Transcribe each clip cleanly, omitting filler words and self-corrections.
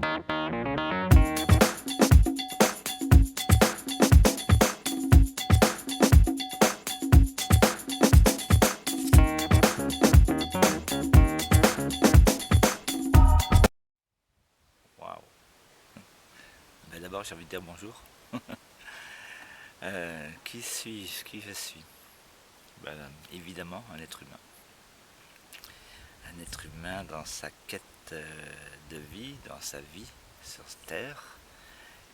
Waouh. D'abord, j'ai envie de dire bonjour. Qui suis-je? Qui je suis? Ben, évidemment, un être humain. Un être humain dans sa quête de vie, dans sa vie sur cette terre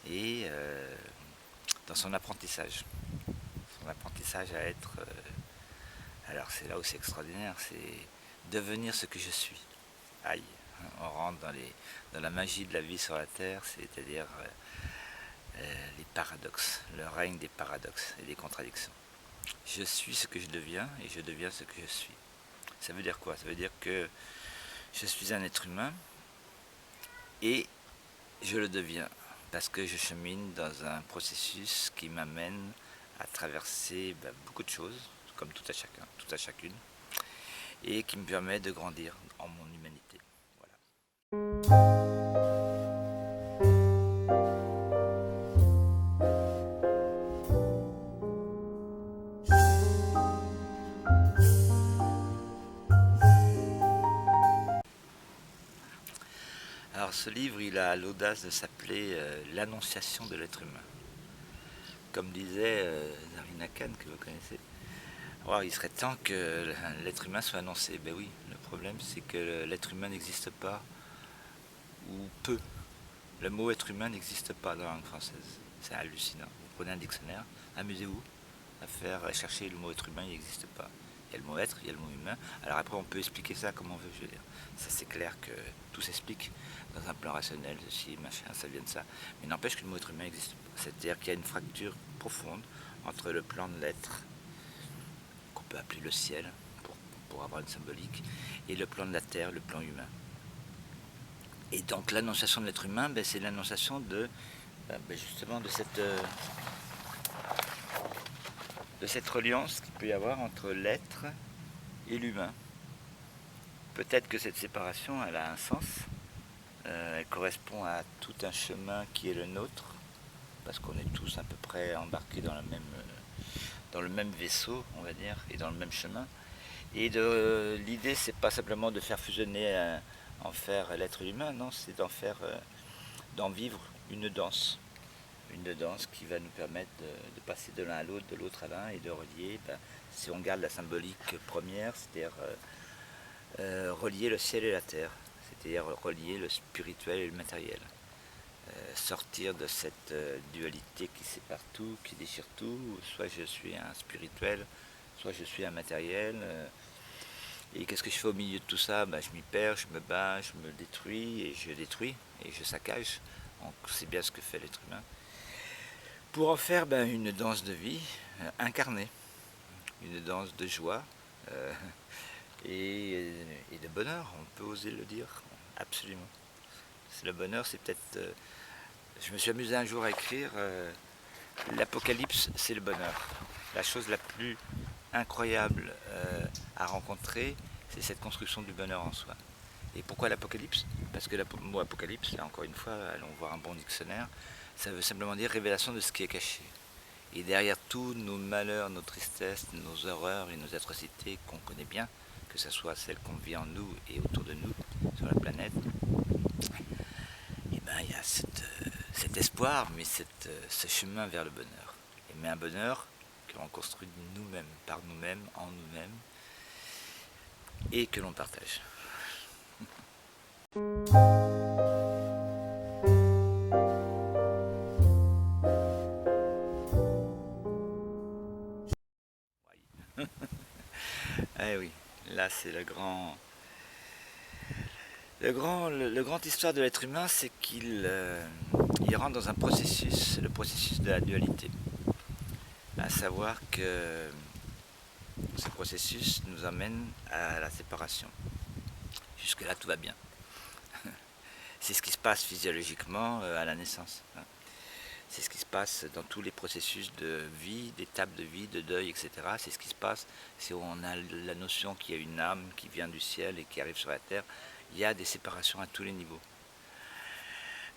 et dans son apprentissage. Son apprentissage à être. Alors, c'est là où c'est extraordinaire, c'est devenir ce que je suis. Aïe, on rentre dans la magie de la vie sur la terre, c'est-à-dire les paradoxes, le règne des paradoxes et des contradictions. Je suis ce que je deviens et je deviens ce que je suis. Ça veut dire quoi? Ça veut dire que je suis un être humain et je le deviens parce que je chemine dans un processus qui m'amène à traverser beaucoup de choses, comme tout à chacun, tout à chacune, et qui me permet de grandir en mon humanité. Voilà. Alors ce livre, il a l'audace de s'appeler L'Annonciation de l'être humain. Comme disait Zarina Khan, que vous connaissez, wow, il serait temps que l'être humain soit annoncé. Ben oui, le problème c'est que l'être humain n'existe pas, ou peu. Le mot être humain n'existe pas dans la langue française. C'est hallucinant. Vous prenez un dictionnaire, amusez-vous à chercher le mot être humain, il n'existe pas. Il y a le mot être, il y a le mot humain. Alors après, on peut expliquer ça comme on veut, je veux dire. Ça, c'est clair que tout s'explique dans un plan rationnel, ceci, machin, ça vient de ça. Mais n'empêche que le mot être humain n'existe pas. C'est-à-dire qu'il y a une fracture profonde entre le plan de l'être, qu'on peut appeler le ciel, pour avoir une symbolique, et le plan de la terre, le plan humain. Et donc l'annonciation de l'être humain, c'est l'annonciation justement de cette reliance qu'il peut y avoir entre l'être et l'humain. Peut-être que cette séparation, elle a un sens, elle correspond à tout un chemin qui est le nôtre, parce qu'on est tous à peu près embarqués dans le même vaisseau, on va dire, et dans le même chemin. Et l'idée, c'est pas simplement de faire fusionner, en faire l'être humain, non, c'est d'en vivre une danse. Une danse qui va nous permettre de passer de l'un à l'autre, de l'autre à l'un, et de relier, si on garde la symbolique première, c'est-à-dire relier le ciel et la terre, c'est-à-dire relier le spirituel et le matériel. Sortir de cette dualité qui sépare tout, qui déchire tout, soit je suis un spirituel, soit je suis un matériel. Et qu'est-ce que je fais au milieu de tout ça? Je m'y perds, je me bats, je me détruis, et je saccage. Donc c'est bien ce que fait l'être humain. Pour en faire une danse de vie incarnée, une danse de joie et de bonheur, on peut oser le dire, absolument. Le bonheur, c'est peut-être... je me suis amusé un jour à écrire l'Apocalypse, c'est le bonheur. La chose la plus incroyable à rencontrer, c'est cette construction du bonheur en soi. Et pourquoi l'Apocalypse? Parce que le mot Apocalypse, là encore une fois, allons voir un bon dictionnaire, ça veut simplement dire révélation de ce qui est caché. Et derrière tous nos malheurs, nos tristesses, nos horreurs et nos atrocités qu'on connaît bien, que ce soit celles qu'on vit en nous et autour de nous, sur la planète, il y a cet espoir, mais ce chemin vers le bonheur. Mais un bonheur que l'on construit nous-mêmes, par nous-mêmes, en nous-mêmes, et que l'on partage. Eh oui, là c'est le grand histoire de l'être humain, c'est qu'il rentre dans un processus, le processus de la dualité. À savoir que ce processus nous amène à la séparation. Jusque-là, tout va bien. C'est ce qui se passe physiologiquement à la naissance. C'est ce qui se passe dans tous les processus de vie, d'étapes de vie, de deuil, etc. C'est ce qui se passe si on a la notion qu'il y a une âme qui vient du ciel et qui arrive sur la terre. Il y a des séparations à tous les niveaux.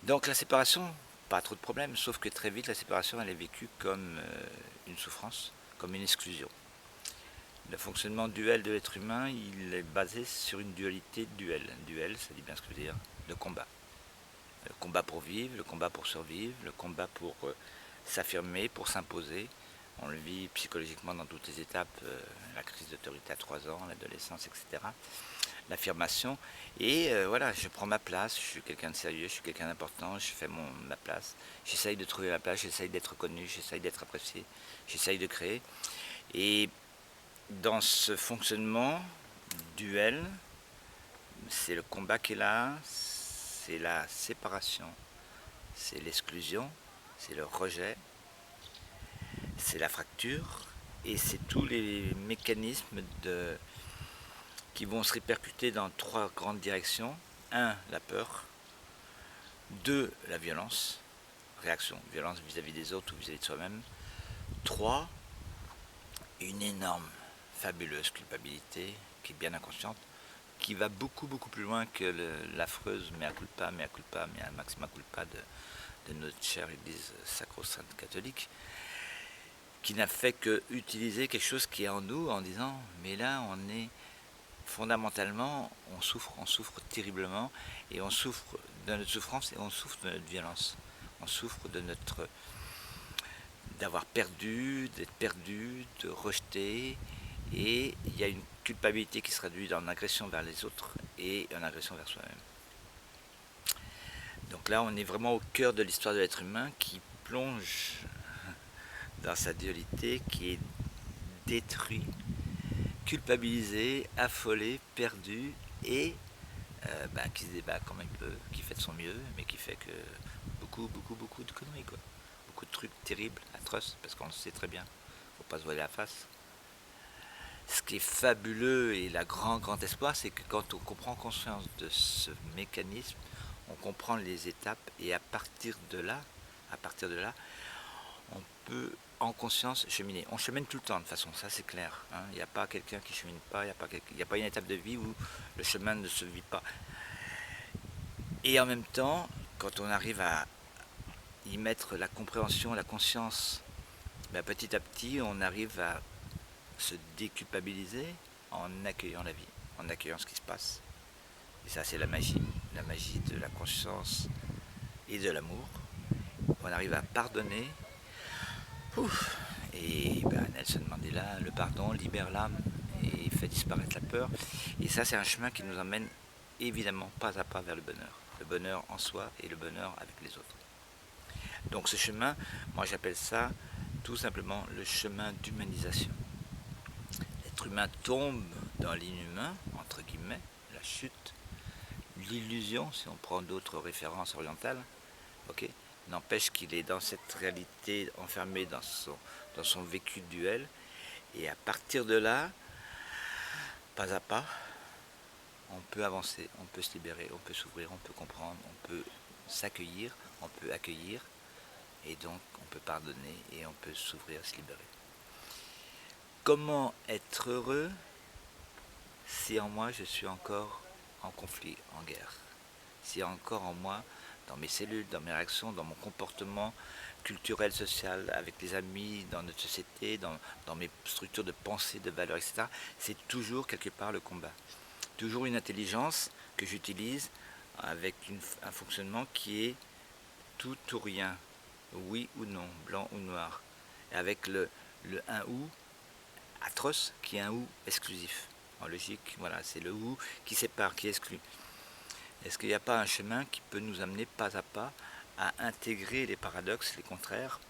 Donc la séparation, pas trop de problème, sauf que très vite la séparation elle est vécue comme une souffrance, comme une exclusion. Le fonctionnement duel de l'être humain, il est basé sur une dualité duel. Duel, ça dit bien ce que je veux dire, de combat. Le combat pour vivre, le combat pour survivre, le combat pour s'affirmer, pour s'imposer. On le vit psychologiquement dans toutes les étapes, la crise d'autorité à 3 ans, l'adolescence, etc. L'affirmation. Et voilà, je prends ma place, je suis quelqu'un de sérieux, je suis quelqu'un d'important, je fais ma place. J'essaye de trouver ma place, j'essaye d'être reconnu, j'essaye d'être apprécié, j'essaye de créer. Et dans ce fonctionnement duel, c'est le combat qui est là, c'est la séparation, c'est l'exclusion, c'est le rejet, c'est la fracture, et c'est tous les mécanismes qui vont se répercuter dans 3 grandes directions. 1, la peur. 2, la violence, réaction, violence vis-à-vis des autres ou vis-à-vis de soi-même. 3, une énorme, fabuleuse culpabilité qui est bien inconsciente, qui va beaucoup plus loin que l'affreuse mea culpa, maxima culpa de notre chère Église sacro-sainte catholique, qui n'a fait que utiliser quelque chose qui est en nous en disant mais là on est fondamentalement, on souffre terriblement, et on souffre de notre souffrance et on souffre de notre violence. On souffre d'avoir perdu, d'être perdu, de rejeter, et il y a une culpabilité qui se traduit en agression vers les autres et en agression vers soi-même. Donc là, on est vraiment au cœur de l'histoire de l'être humain qui plonge dans sa dualité, qui est détruit, culpabilisé, affolé, perdu, et qui se débat comme il peut, qui fait de son mieux, mais qui fait que beaucoup de conneries, quoi. Beaucoup de trucs terribles, atroces, parce qu'on le sait très bien. Faut pas se voiler la face. Ce qui est fabuleux et la grand espoir, c'est que quand on comprend conscience de ce mécanisme, on comprend les étapes, et à partir de là, on peut en conscience cheminer. On chemine tout le temps de toute façon, ça c'est clair. Hein. Il n'y a pas quelqu'un qui chemine pas, il n'y a pas une étape de vie où le chemin ne se vit pas. Et en même temps, quand on arrive à y mettre la compréhension, la conscience, petit à petit, on arrive à se déculpabiliser en accueillant la vie, en accueillant ce qui se passe. Et ça, c'est la magie de la conscience et de l'amour. On arrive à pardonner. Ouf. Et Nelson Mandela, le pardon libère l'âme et fait disparaître la peur. Et ça, c'est un chemin qui nous emmène évidemment pas à pas vers le bonheur. Le bonheur en soi et le bonheur avec les autres. Donc ce chemin, moi j'appelle ça tout simplement le chemin d'humanisation. L'être humain tombe dans l'inhumain, entre guillemets, la chute, l'illusion, si on prend d'autres références orientales, ok, n'empêche qu'il est dans cette réalité enfermé dans son vécu de duel, et à partir de là, pas à pas, on peut avancer, on peut se libérer, on peut s'ouvrir, on peut comprendre, on peut s'accueillir, on peut accueillir, et donc on peut pardonner et on peut s'ouvrir, se libérer. Comment être heureux si en moi je suis encore en conflit, en guerre? Si encore en moi, dans mes cellules, dans mes réactions, dans mon comportement culturel, social, avec les amis, dans notre société, dans mes structures de pensée, de valeurs, etc., c'est toujours quelque part le combat. Toujours une intelligence que j'utilise avec un fonctionnement qui est tout ou rien, oui ou non, blanc ou noir, et avec le un ou atroce qui est un ou exclusif. En logique, voilà, c'est le ou qui sépare, qui exclut. Est-ce qu'il n'y a pas un chemin qui peut nous amener pas à pas à intégrer les paradoxes, les contraires,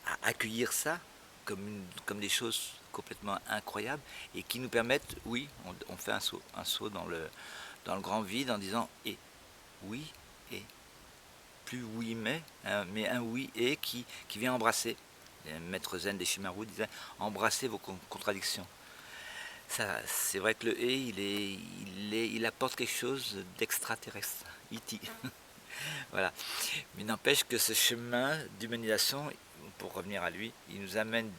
à accueillir ça comme des choses complètement incroyables et qui nous permettent, oui, on fait un saut dans le grand vide en disant et, oui, et, plus oui mais un oui et qui vient embrasser. Le maître zen des Shimaru disait embrassez vos contradictions. Ça, c'est vrai que le et il apporte quelque chose d'extraterrestre, E.T. Voilà. Mais n'empêche que ce chemin d'humanisation, pour revenir à lui, il nous amène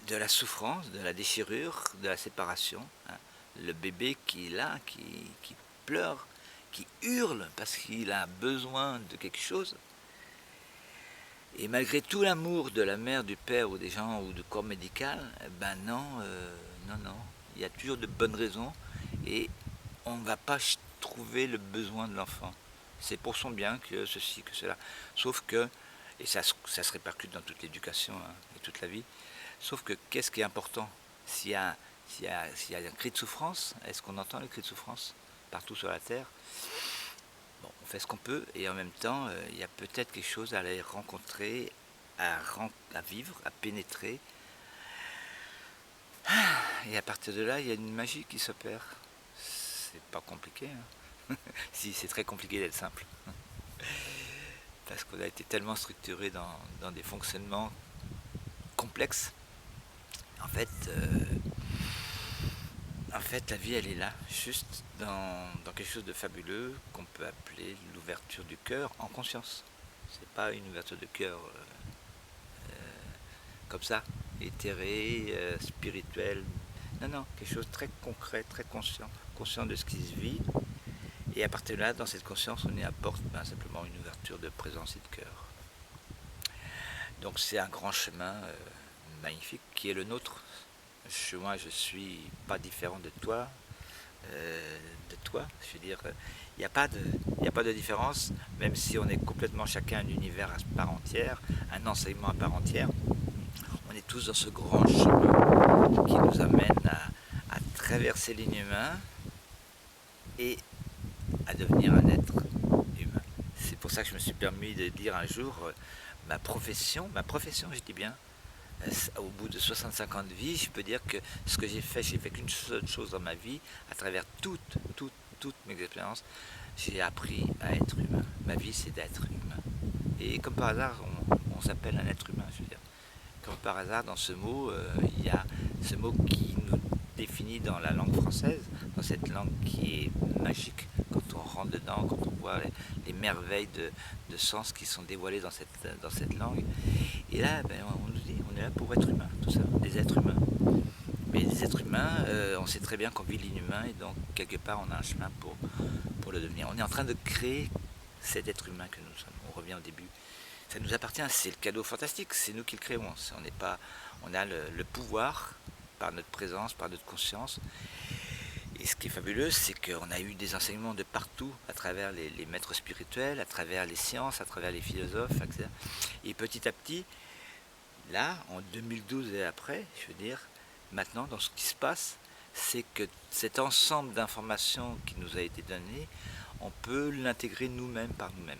de la souffrance, de la déchirure, de la séparation. Hein. Le bébé qui est là, qui pleure, qui hurle parce qu'il a besoin de quelque chose. Et malgré tout l'amour de la mère, du père ou des gens ou du corps médical, ben non, non, il y a toujours de bonnes raisons et on ne va pas trouver le besoin de l'enfant. C'est pour son bien que ceci, que cela. Sauf que, et ça se répercute dans toute l'éducation hein, et toute la vie, sauf que qu'est-ce qui est important? S'il y a un cri de souffrance, est-ce qu'on entend le cri de souffrance partout sur la terre? Bon, on fait ce qu'on peut et en même temps, il y a peut-être quelque chose à aller rencontrer, à vivre, à pénétrer. Et à partir de là, il y a une magie qui s'opère. C'est pas compliqué. Hein. Si, c'est très compliqué d'être simple. Parce qu'on a été tellement structuré dans des fonctionnements complexes. En fait, la vie, elle est là, juste dans quelque chose de fabuleux qu'on peut appeler l'ouverture du cœur en conscience. C'est pas une ouverture de cœur comme ça, éthérée, spirituelle. Non, quelque chose de très concret, très conscient de ce qui se vit. Et à partir de là, dans cette conscience, on y apporte simplement une ouverture de présence et de cœur. Donc c'est un grand chemin magnifique qui est le nôtre. Moi, je suis pas différent de toi. Je veux dire, il n'y a pas de différence, même si on est complètement chacun un univers à part entière, un enseignement à part entière. On est tous dans ce grand chemin qui nous amène à traverser l'inhumain et à devenir un être humain. C'est pour ça que je me suis permis de dire un jour ma profession, je dis bien, au bout de 65 ans de vie, je peux dire que ce que j'ai fait qu'une seule chose dans ma vie, à travers toutes mes expériences, j'ai appris à être humain. Ma vie, c'est d'être humain. Et comme par hasard, on s'appelle un être humain, je veux dire. Comme par hasard, dans ce mot, il y a ce mot qui nous définit dans la langue française, dans cette langue qui est magique, quand on rentre dedans, quand on voit les merveilles de sens qui sont dévoilées dans cette langue. Et là, on nous dit, on est là pour être humain, tout ça, des êtres humains. Mais des êtres humains, on sait très bien qu'on vit l'inhumain et donc quelque part on a un chemin pour le devenir. On est en train de créer cet être humain que nous sommes. On revient au début. Ça nous appartient, c'est le cadeau fantastique, c'est nous qui le créons. On a le pouvoir par notre présence, par notre conscience. Et ce qui est fabuleux, c'est qu'on a eu des enseignements de partout, à travers les maîtres spirituels, à travers les sciences, à travers les philosophes, etc. Et petit à petit, là, en 2012 et après, je veux dire, maintenant, dans ce qui se passe, c'est que cet ensemble d'informations qui nous a été donné, on peut l'intégrer nous-mêmes par nous-mêmes.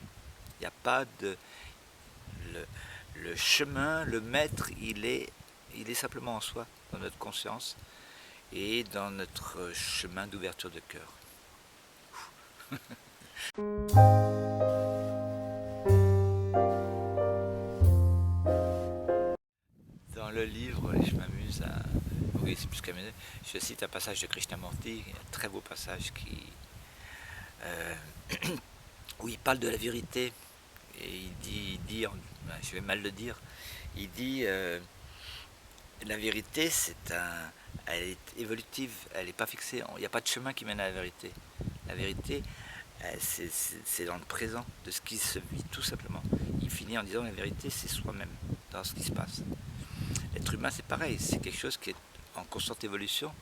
Il n'y a pas de... Le chemin, le maître, il est simplement en soi, dans notre conscience et dans notre chemin d'ouverture de cœur. Dans le livre, je m'amuse à... Oui, c'est plus qu'amuser. Je cite un passage de Krishnamurti, un très beau passage où il parle de la vérité. Et il dit, je vais mal le dire, il dit la vérité elle est évolutive, elle n'est pas fixée, il n'y a pas de chemin qui mène à la vérité. La vérité, c'est dans le présent de ce qui se vit tout simplement. Il finit en disant la vérité c'est soi-même dans ce qui se passe. L'être humain c'est pareil, c'est quelque chose qui est en constante évolution,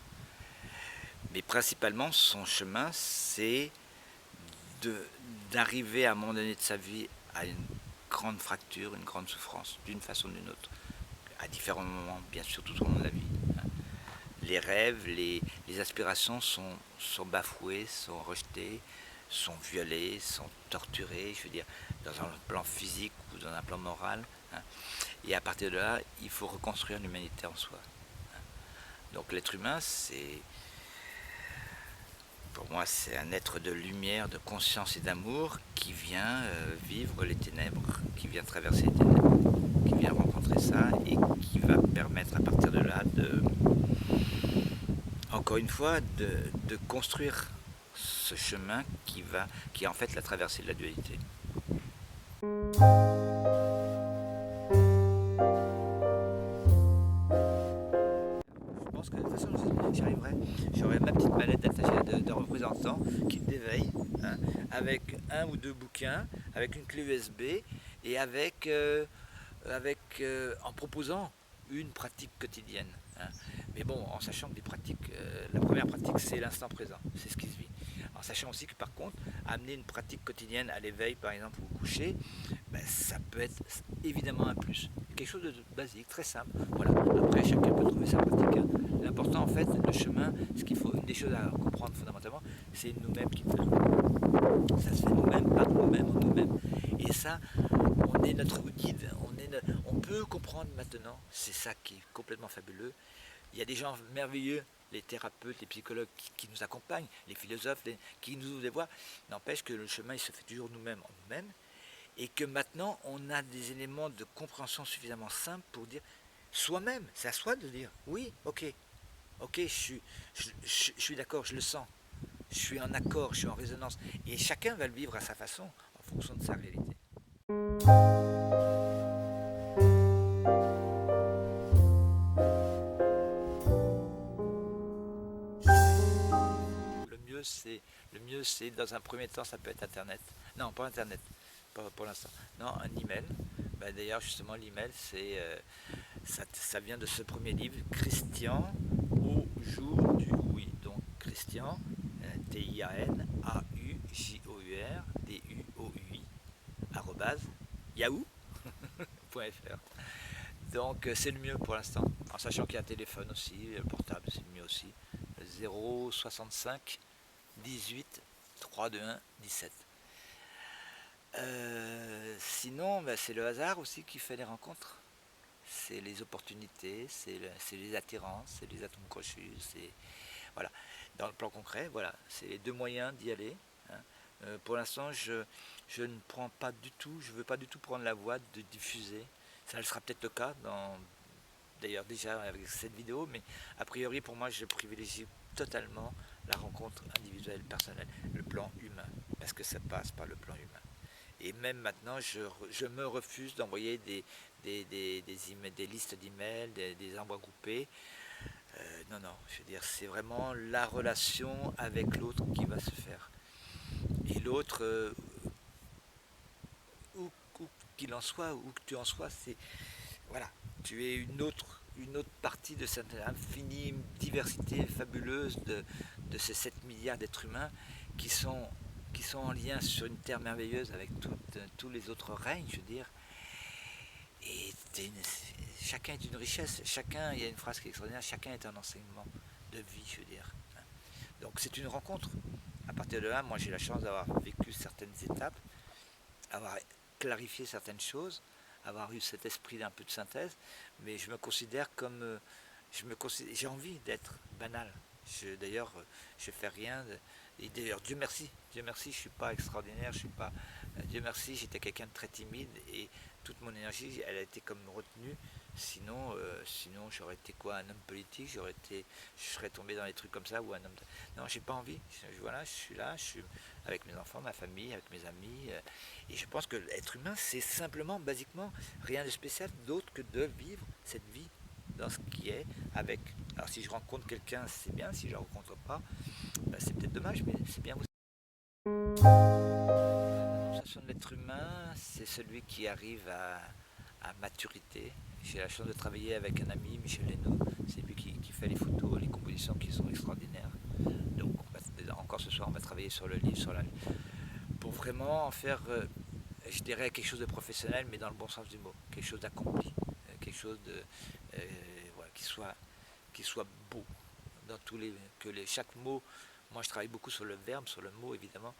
mais principalement son chemin c'est d'arriver à un moment donné de sa vie à une grande fracture, une grande souffrance, d'une façon ou d'une autre, à différents moments, bien sûr, tout au long de la vie. Les rêves, les aspirations sont bafouées, sont rejetées, sont violées, sont torturées, je veux dire, dans un plan physique ou dans un plan moral. Et à partir de là, il faut reconstruire l'humanité en soi. Donc l'être humain, pour moi, c'est un être de lumière, de conscience et d'amour qui vient vivre les ténèbres, qui vient traverser les ténèbres, qui vient rencontrer ça et qui va permettre à partir de là encore une fois, de construire ce chemin qui est en fait la traversée de la dualité. Je pense que de toute façon j'y arriverai. J'aurai ma petite palette attachée de représentants qui m'éveillent avec un ou deux bouquins, avec une clé USB et en proposant une pratique quotidienne. Hein. Mais bon, en sachant que la première pratique c'est l'instant présent, c'est ce qui se vit. En sachant aussi que par contre, amener une pratique quotidienne à l'éveil par exemple ou au coucher, ben, ça peut être évidemment un plus. Quelque chose de basique, très simple. Voilà. Après, chacun peut trouver sa pratique. Hein. L'important en fait, le chemin, une des choses à comprendre fondamentalement, c'est nous-mêmes qui faisons. Ça se fait nous-mêmes, par nous-mêmes, en nous-mêmes. Et ça, on est notre guide. On peut comprendre maintenant. C'est ça qui est complètement fabuleux. Il y a des gens merveilleux, les thérapeutes, les psychologues qui nous accompagnent, les philosophes, qui nous ouvrent des voies. N'empêche que le chemin, il se fait toujours nous-mêmes en nous-mêmes. Et que maintenant, on a des éléments de compréhension suffisamment simples pour dire soi-même, c'est à soi de dire oui, ok, je suis d'accord, je le sens, je suis en accord, je suis en résonance. Et chacun va le vivre à sa façon, en fonction de sa réalité. Le mieux, c'est dans un premier temps, ça peut être Internet. Non, pas Internet, pas pour l'instant. Non, un email. Bah, d'ailleurs, justement, l'email, ça vient de ce premier livre, Christian au jour du oui. Donc, Christian, T-I-A-N-A-U-J-O-U-R, D-U-O-U-I, arrobase, yahoo.fr. Donc, c'est le mieux pour l'instant. En sachant qu'il y a un téléphone aussi, le portable, c'est le mieux aussi. 065 18 321 17. Sinon, bah, c'est le hasard aussi qui fait les rencontres. C'est les opportunités, c'est les attirances, c'est les atomes crochus, c'est voilà. Dans le plan concret, voilà, c'est les deux moyens d'y aller. Hein. Pour l'instant, je ne prends pas du tout, je veux pas du tout prendre la voie de diffuser. Ça sera peut-être le cas d'ailleurs déjà avec cette vidéo, mais a priori pour moi, je privilégie totalement la rencontre individuelle, personnelle, le plan humain, parce que ça passe par le plan humain. Et même maintenant, je me refuse d'envoyer des listes d'emails, des envois groupés. Non, je veux dire, c'est vraiment la relation avec l'autre qui va se faire. Et l'autre, où qu'il en soit, où que tu en sois, c'est voilà, tu es une autre partie de cette infinie diversité fabuleuse de ces 7 milliards d'êtres humains qui sont, qui sont en lien sur une terre merveilleuse avec tous les autres règnes, je veux dire. Et chacun est une richesse, chacun, il y a une phrase qui est extraordinaire, chacun est un enseignement de vie, je veux dire. Donc c'est une rencontre. À partir de là, moi j'ai la chance d'avoir vécu certaines étapes, avoir clarifié certaines choses, avoir eu cet esprit d'un peu de synthèse, mais je me considère comme... j'ai envie d'être banal. D'ailleurs, je fais rien. Et d'ailleurs, Dieu merci, je ne suis pas extraordinaire, je suis pas. Dieu merci, j'étais quelqu'un de très timide et toute mon énergie, elle a été comme retenue. Sinon, j'aurais été quoi, un homme politique, je serais tombé dans des trucs comme ça ou un homme. Non, j'ai pas envie. Voilà, je suis là, je suis avec mes enfants, ma famille, avec mes amis, et je pense que l'être humain, c'est simplement, basiquement, rien de spécial d'autre que de vivre cette vie dans ce qui est avec. Alors si je rencontre quelqu'un, c'est bien, si je ne le rencontre pas, ben, c'est peut-être dommage, mais c'est bien aussi. L'obsession de l'être humain, c'est celui qui arrive à maturité. J'ai la chance de travailler avec un ami, Michel Leno, c'est lui qui fait les photos, les compositions qui sont extraordinaires. Donc encore ce soir, on va travailler sur le livre, pour vraiment en faire, je dirais, quelque chose de professionnel, mais dans le bon sens du mot, quelque chose d'accompli, quelque chose voilà, qui soit beau dans chaque mot. Moi, je travaille beaucoup sur le verbe, sur le mot évidemment,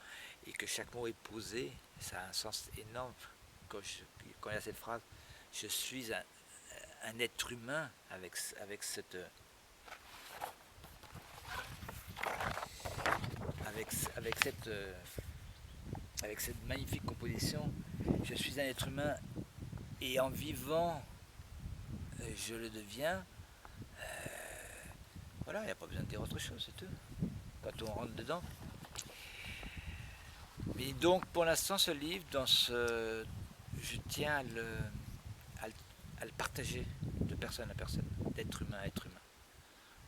et que chaque mot est posé, ça a un sens énorme. Quand il y a cette phrase, je suis un être humain avec cette avec cette magnifique composition, je suis un être humain et en vivant, je le deviens. Voilà, il n'y a pas besoin de dire autre chose, c'est tout. Quand on rentre dedans. Mais donc pour l'instant, ce livre, je tiens à le partager de personne à personne, d'être humain à être humain.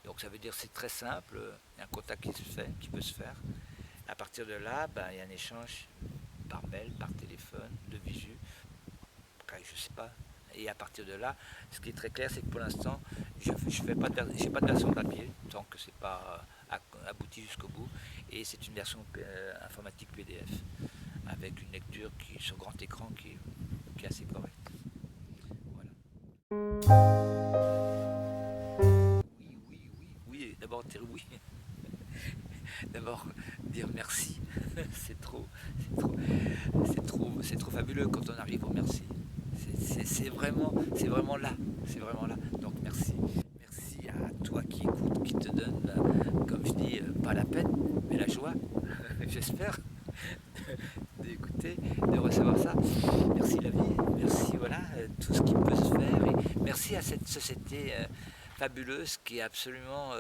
Donc ça veut dire c'est très simple, il y a un contact qui peut se faire. À partir de là, ben, il y a un échange par mail, par téléphone, de visu, je sais pas. Et à partir de là, ce qui est très clair, c'est que pour l'instant, je n'ai pas de version papier, tant que c'est pas abouti jusqu'au bout. Et c'est une version informatique PDF, avec une lecture sur grand écran qui est assez correcte. Voilà. Oui, d'abord dire oui. D'abord dire merci. c'est trop, c'est trop fabuleux quand on arrive au merci. C'est vraiment là, c'est vraiment là. Donc merci, merci à toi qui écoute, qui te donne, comme je dis, pas la peine, mais la joie, j'espère, d'écouter, de recevoir ça. Merci la vie, merci voilà tout ce qui peut se faire et merci à cette société fabuleuse qui est absolument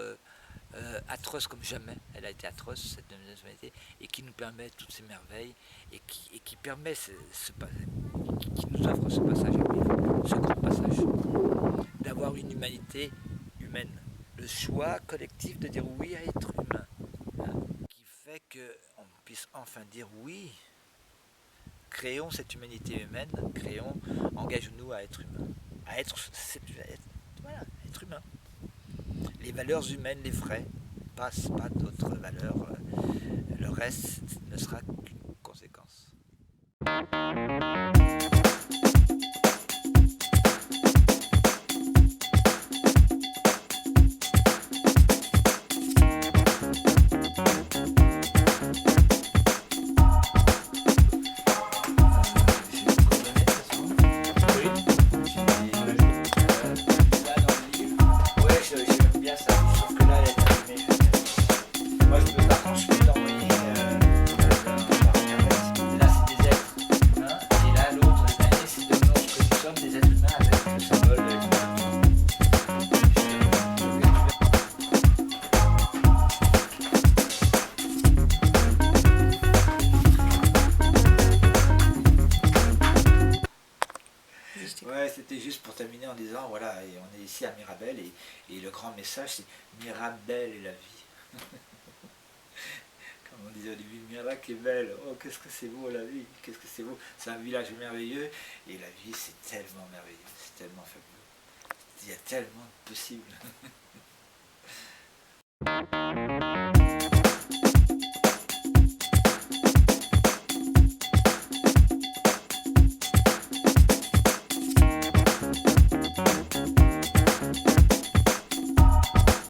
atroce comme jamais. Elle a été atroce cette humanité et qui nous permet toutes ces merveilles et qui permet qui nous offre ce passage à vivre, ce grand passage, d'avoir une humanité humaine, le choix collectif de dire oui à être humain, hein, qui fait qu'on puisse enfin dire oui. Créons cette humanité humaine, engageons-nous à être humain, voilà, être humain. Les valeurs humaines, les vraies, pas d'autres valeurs. Le reste ne sera qu'une conséquence. Ouais, c'était juste pour terminer en disant, voilà, et on est ici à Mirabel, et le grand message, c'est Mirabel est la vie. Comme on disait au début, Mirac est belle, oh qu'est-ce que c'est beau la vie, qu'est-ce que c'est beau, c'est un village merveilleux, et la vie c'est tellement merveilleux, c'est tellement fabuleux, il y a tellement de possibles.